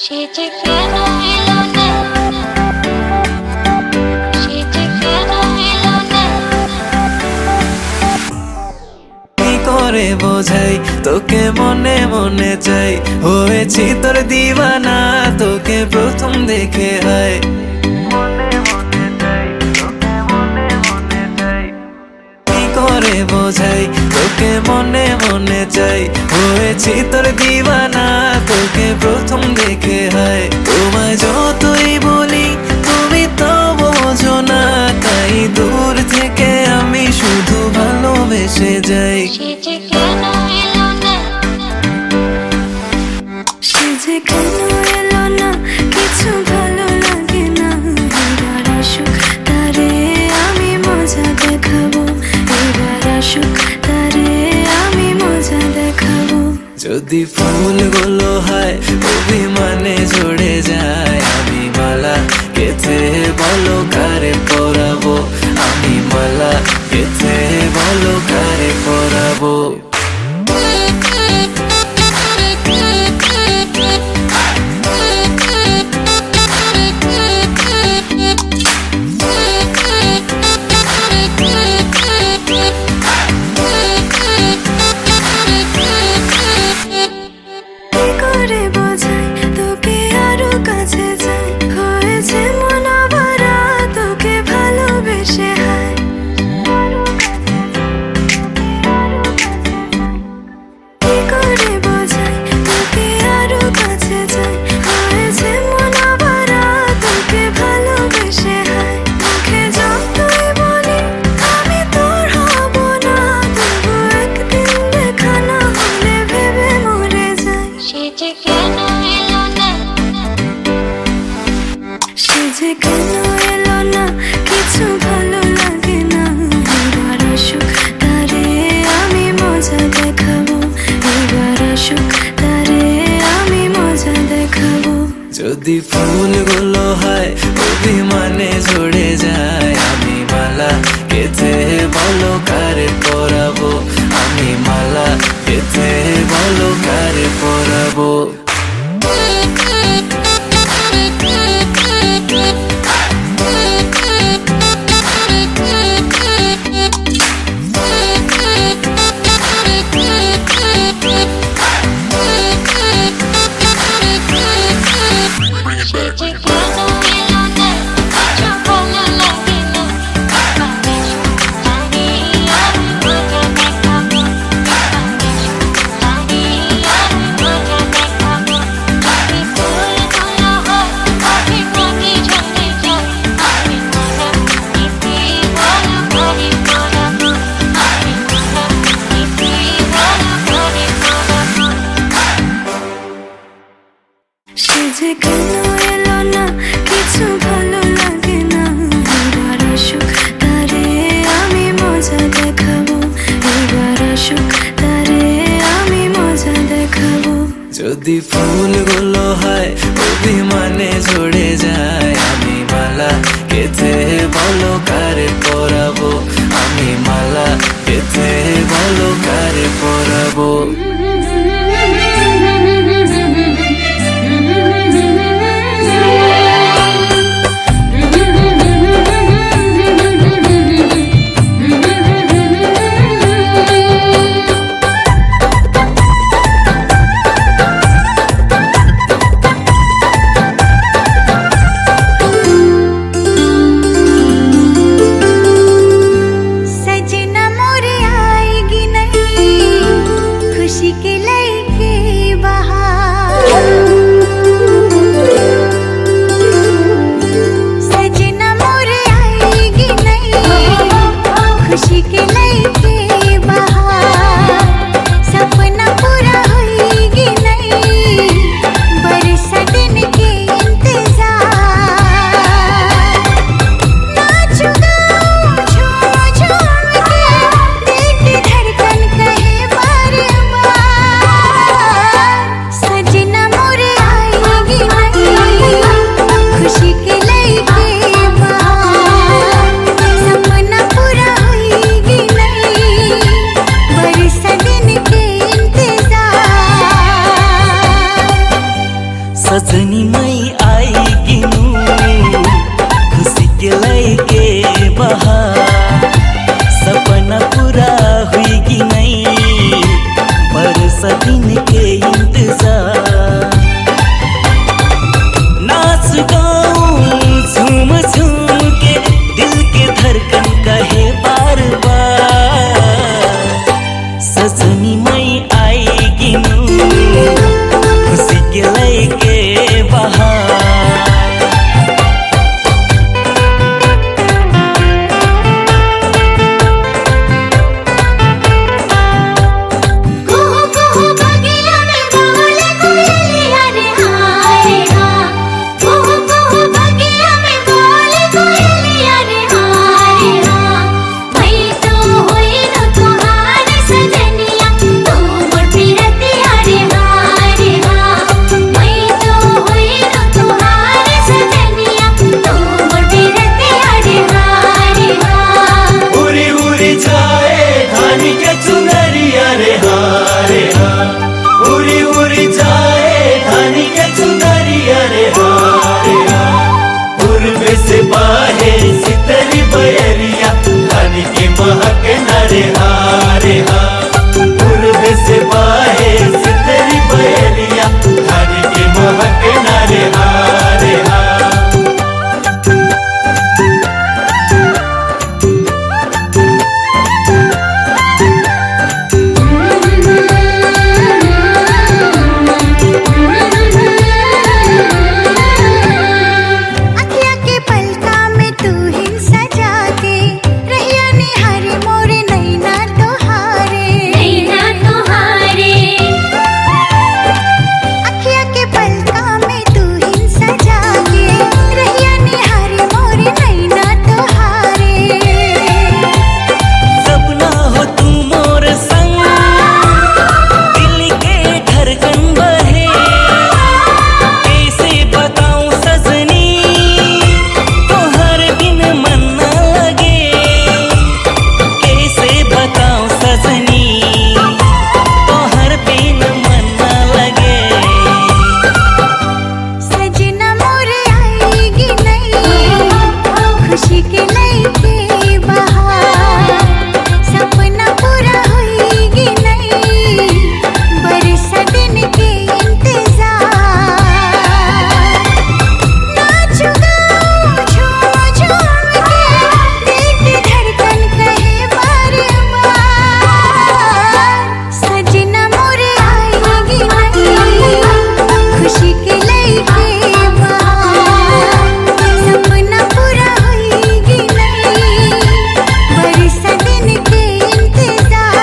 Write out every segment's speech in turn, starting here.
সে যে কেন এলো না, সে যে কেন এলো না। কি করে বোঝাই তোকে মনে মনে চাই, হয়েছি তোর দিওয়ানা তোকে প্রথম দেখে হয়। কি করে বোঝাই তোকে মনে মনে চাই, হয়েছি তোর দিওয়ানা তোকে প্রথম দেখে হয়। তোমায় যতই বলি তুমি তো বোঝো না, তাই দূর থেকে আমি শুধু ভালোবেসে যাই। সে যে কেন এলো না, সে যে কেন এলো না, কিছু ভালো লাগে না। এবার আসুক তারে আমি মজা দেখাবো, এবার আসুক তারে আমি মজা দেখাবো। যদি ফুলগুলো হয় অভিমানে ঝরে যায়, আমি মালা গেথে বলো কারে পরাবো, আমি মালা গেথে বলো কারে পরাবো। কি করে বোঝাই তোকে আরো কাছে যাই, হয়েছে মন ভরা তোকে ভালোবেসে হায়। কি করে বোঝাই তোকে আরো কাছে যাই, হয়েছে মন ভরা তোকে ভালোবেসে হায়। মুখে যতই বলি আমি তোর হব না, তবু একদিন দেখা না হলে ভেবে মরে যাই। সে যে কেন এলো না, সে যে কেন এলো না, কিছু ভালো লাগে না। এবার আসুক তারে আমি মজা দেখাবো, এবার আসুক তারে আমি মজা দেখাবো। যদি ফুলগুলো হয় অভিমানে ঝরে যায়, আমি মালা গেথে বলো কারে পরাবো, আমি মালা গেথে বলো কারে পরাবো। সে যে কেন এলো না, কিছু ভালো লাগে না। আমি জানি আমি মজা দেখাবো, জানি আমি মজা দেখাবো। যদি ফুলগুলো হয় অভিমানে ঝরে যায়, আমি মালা গেথে বলো কারে পরাবো, আমি মালা গেথে বলো কারে পরাবো। সে যে কেন এলো না, কিছু ভালো লাগে না। এবার আসুক তারে আমি মজা দেখাবো, এবার আসুক তারে আমি মজা দেখাবো। যদি ফুলগুলো হয় অভিমানে ঝরে যায়, আমি মালা গেথে বলো কারে পরাবো, আমি মালা গেথে বলো কারে পরাবো। सजना मोरे आएगी नहीं, खुशी सजनी मई आएगी नू खुशी के लेके बहार सपना पूरा हुईगी नहीं बरस दिन के इंतजार नाच गाऊं झूम झूम के दिल के धड़कन कहे बार बार सजनी मई आएगी नू खुशी के लेके बहार कुहू कुहू बगिया में बोले कोयलिया रे हाय हाँ कुहू कुहू बगिया में बोले कोयलिया रे हाय हाँ मैं तो हुई न तुम्हार सजनिया तू मोर प्रियतिया रे हाय हाँ मैं तो हुई न तुम्हार सजनिया तू मोर प्रियतिया रे हाय हाँ उरी उरी जाए धानी के चुनरिया रे हाँ उरी उरी जाए धानी के चुनरिया रे हाँ पूर्व से बाहे सितरी बयरिया धानी के महक न रे हाँ पूर्व से बाहे सितरी बयरिया धानी के महक न रे हाँ अखिया के पलका में तू ही सजा के रहिया निहारे मोरे नैना तोहारे नैना तुम्हारे अखिया के पलका में तू ही सजा के रहिया निहारे मोरे नैना तोहारे सपना हो तू मोर संग दिल के धड़कन बहे कैसे बताऊं सजनी तोहर बिन मन न लगे कैसे बताऊं सजनी तोहर बिन मन न लगे सजना मोरे आएगी नहीं खुशी के लेके बहार सपना पूरा होएगी नहीं बरसा दिन के इंतजार नाच गाऊं झूम झूम के दिल की धड़कन कहे बार बार सजना मोरे आएगी नहीं खुशी के लेके बहार सपना पूरा होएगी नहीं बरसा दिन के इंतजार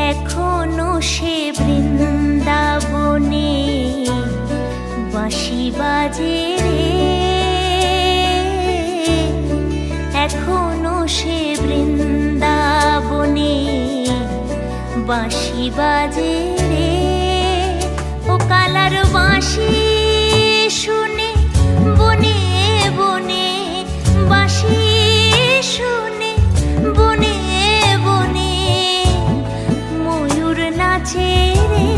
এখনো সে বৃন্দাবনে বাঁশি বাজে রে এখনো সে বৃন্দাবনে বাঁশি বাজে রে ও কালার বাঁশি শুনে বনে বনে বাঁশি শুনে বনে বনে ময়ূর নাচে রে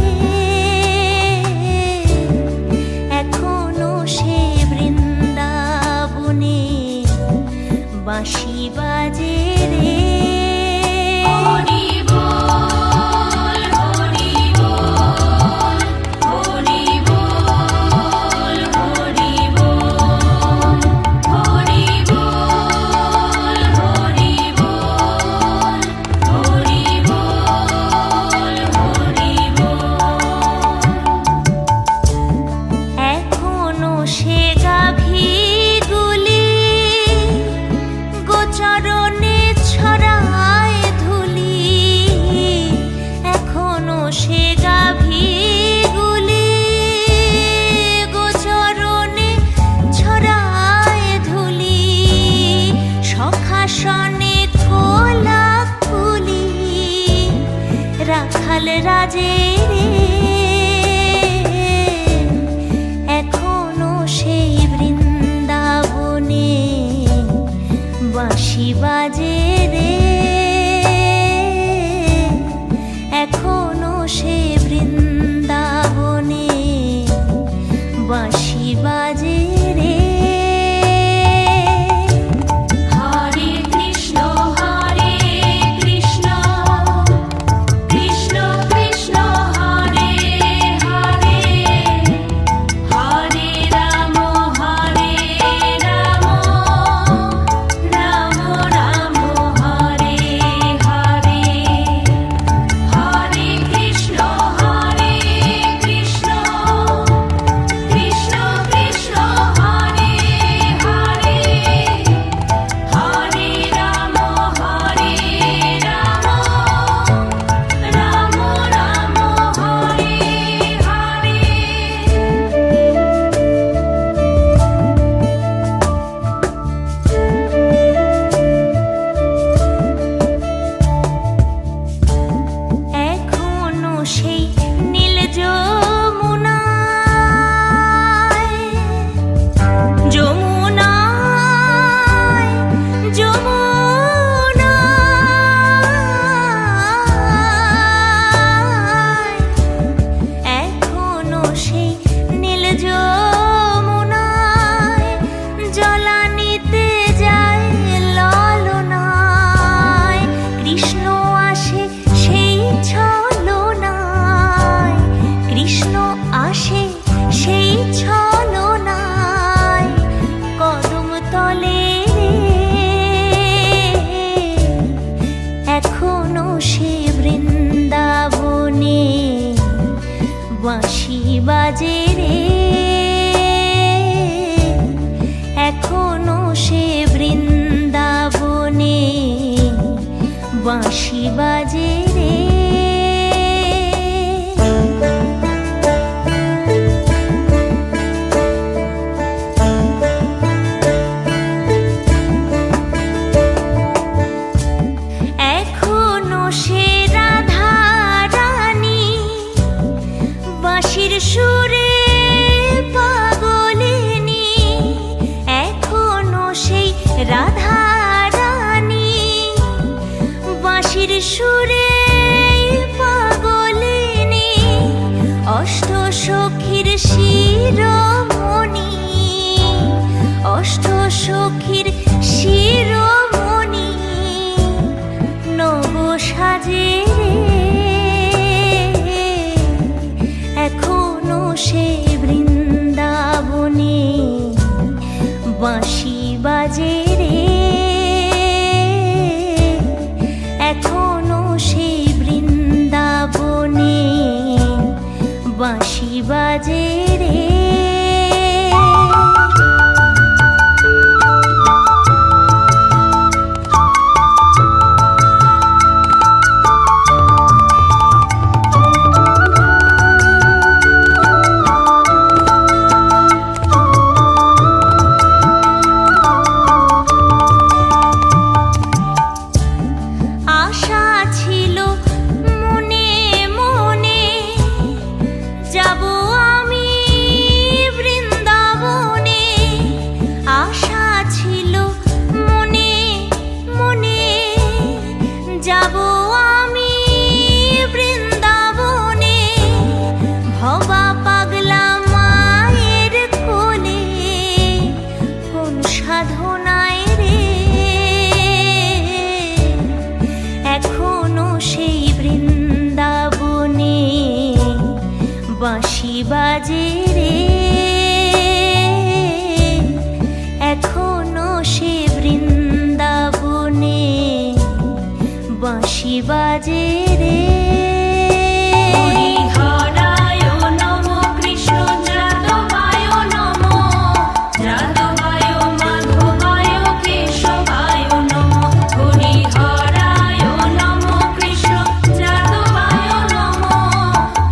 এখনো সে বৃন্দাবনে বাঁশি বাজে রে হরি বল হরি বল হরি বল হরি বল হরি বল হরি বল হরি বল হরি বিশাল রাজে রে, এখনো সেই বৃন্দাবনে বাঁশি বাজে রে, এখনো সে বৃন্দাবনে বাঁশি বাজে রে। হরে কৃষ্ণ কৃষ্ণ কৃষ্ণ হরে হরে, হরে রাম রাম রাম হরে হরে, হরে কৃষ্ণ কৃষ্ণ কৃষ্ণ কৃষ্ণ হরে হরে, হরে রাম রাম রাম হরে হরে। এখনো সেই নীল যমুনায় যমুনায় যমুনায়, এখনো সেই নীল যমুনায় জলানিতে যায় ললনায়, কৃষ্ণ আসে সেই ছলনায়, কৃষ্ণ আসে সেই ছলনায়, কদম তলে এখনো সে বৃন্দাবনে বাঁশি বাজে রে, এখনো সে বৃন্দাবনে বাঁশি বাজে রে। এখনো সে রাধা রানী বাঁশির সুরে পাগলিনী, এখনো সেই রাধা রানী বাঁশির সুরে পাগলিনী, অষ্ট সখীর শিরোমণি, অষ্ট সখীর শিরোমণি নব সাজে রে, এখনো সে বৃন্দাবনে বাঁশি বাজে রে, এখনো সে বৃন্দাবনে বাঁশি বাজে রে। আশা ছিল মনে মনে যাব আমি বৃন্দাবনে, আশা ছিল মনে মনে যাব আমি বৃন্দাবনে, ভবা পাগলা মায়ের কোলে কোন সাধনায় রে, এখনো সেই বৃন্দাবনে বাঁশি বাজে রে, এখনো সে বৃন্দাবনে বাঁশি বাজে রে। হরিহরায় নমো কৃষ্ণ যাদবায় নমো, যাদবায় মাধবায় কেশবায় নমো, হরিহরায় নমো কৃষ্ণ যাদবায় নমো,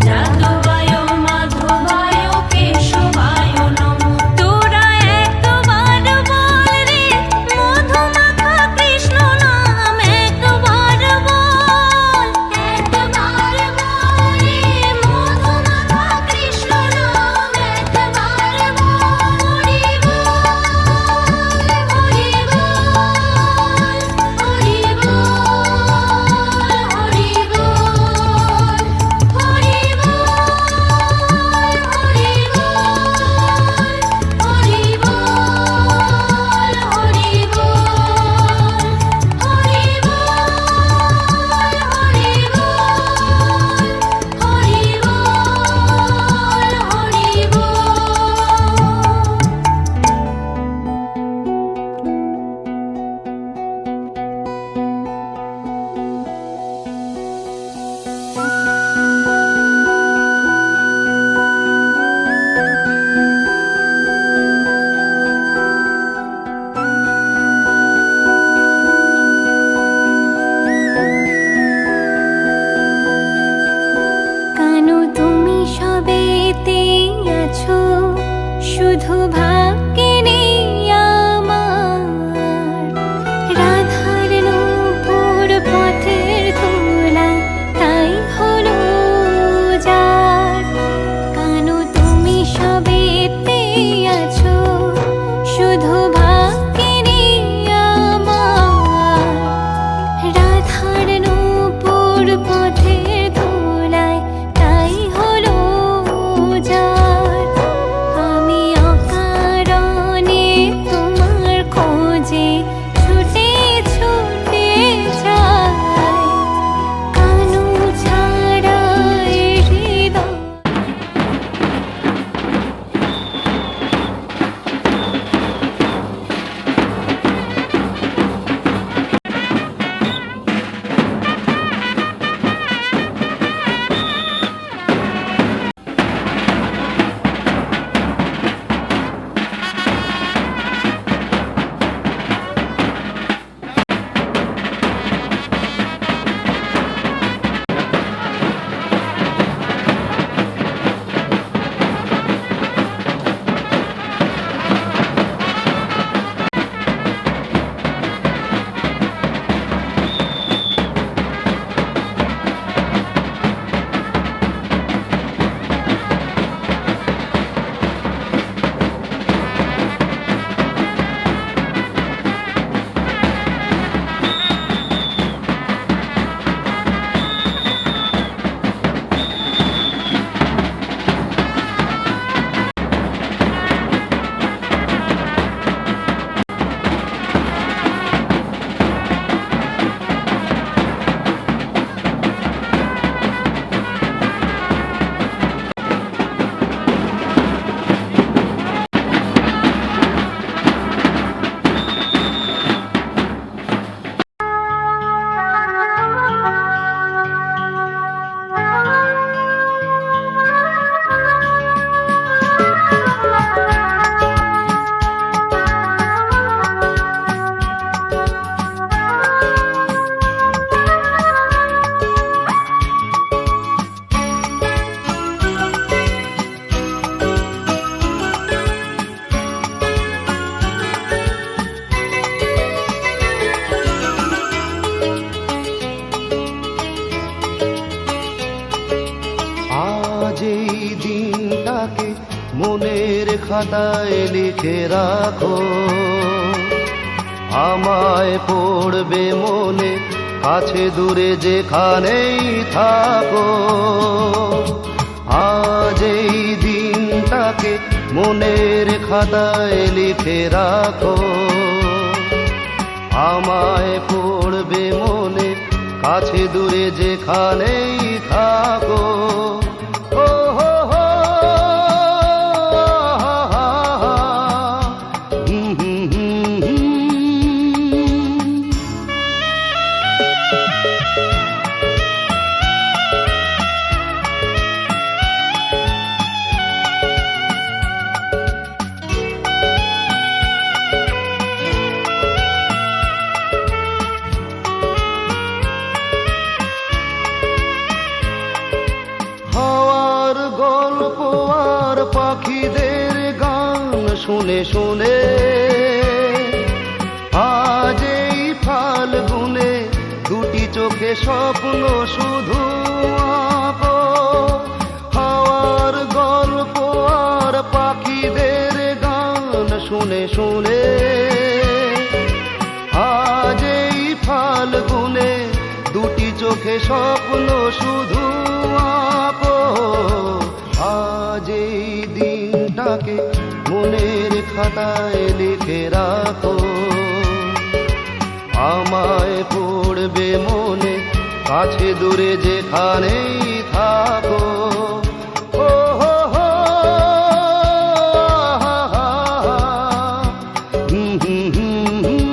যাদবায় মাধবায় কেশবায় নমো। তোরা একবার বল রে মধুমাখা কৃষ্ণ নাম, একবার বল, আজ এই দিনটাকে মনের খাতায় লিখে রাখো, আমায় পড়বে মনে কাছে দূরে যেখানেই থাকো। আজ এই দিনটাকে মনের খাতায় লিখে রাখো, আমায় পড়বে মনে কাছে দূরে যেখানেই থাকো। ও হো হো, হুম হুম হুম হুম। হাওয়ার গল্প আর পাখিদের গান শুনে শুনে আজ এই ফাল্গুনে দুটি চোখে স্বপ্ন শুধু আঁকো। হাওয়ার গল্প আর পাখিদের গান শুনে শুনে আজ এই ফাল্গুনে দুটি চোখে স্বপ্ন শুধু আঁকো। আজ এই দিনটাকে মনের খাতায় লিখে রাখো, আমায় পড়বে মনে কাছে দূরে যেখানেই থাকো। ও হো হো, হুম হুম হুম হুম।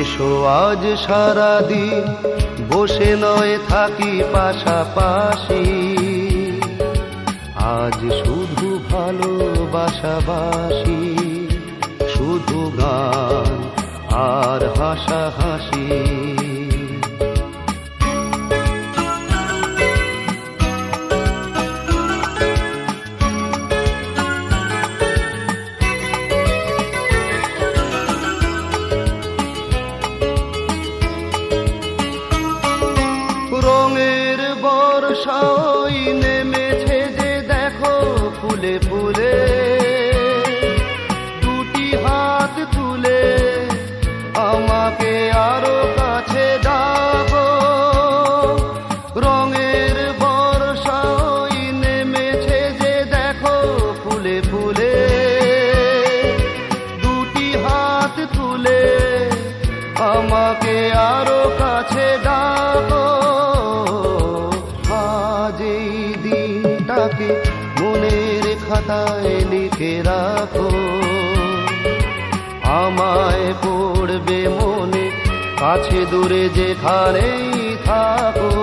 এসো আজ সারাদিন বসে নয় থাকি পাশাপাশি, আজ শুধু ভালোবাসাবাসি, শুধু গান আর হাসাহাসি। রঙের বর্ষা ওই নেমেছে যে দেখো ফুলে ফুলে, দুটি হাত তুলে আমাকে আরো কাছে ডাকো। রঙের বর্ষা ওই নেমেছে যে দেখো ফুলে ফুলে, দুটি হাত তুলে আমাকে আরো কাছে ডাকো। আজ এই দিনটাকে মনের খাতায় লিখে রাখো, আমায় পড়বে মনে কাছে দূরে যেখানেই থাকো।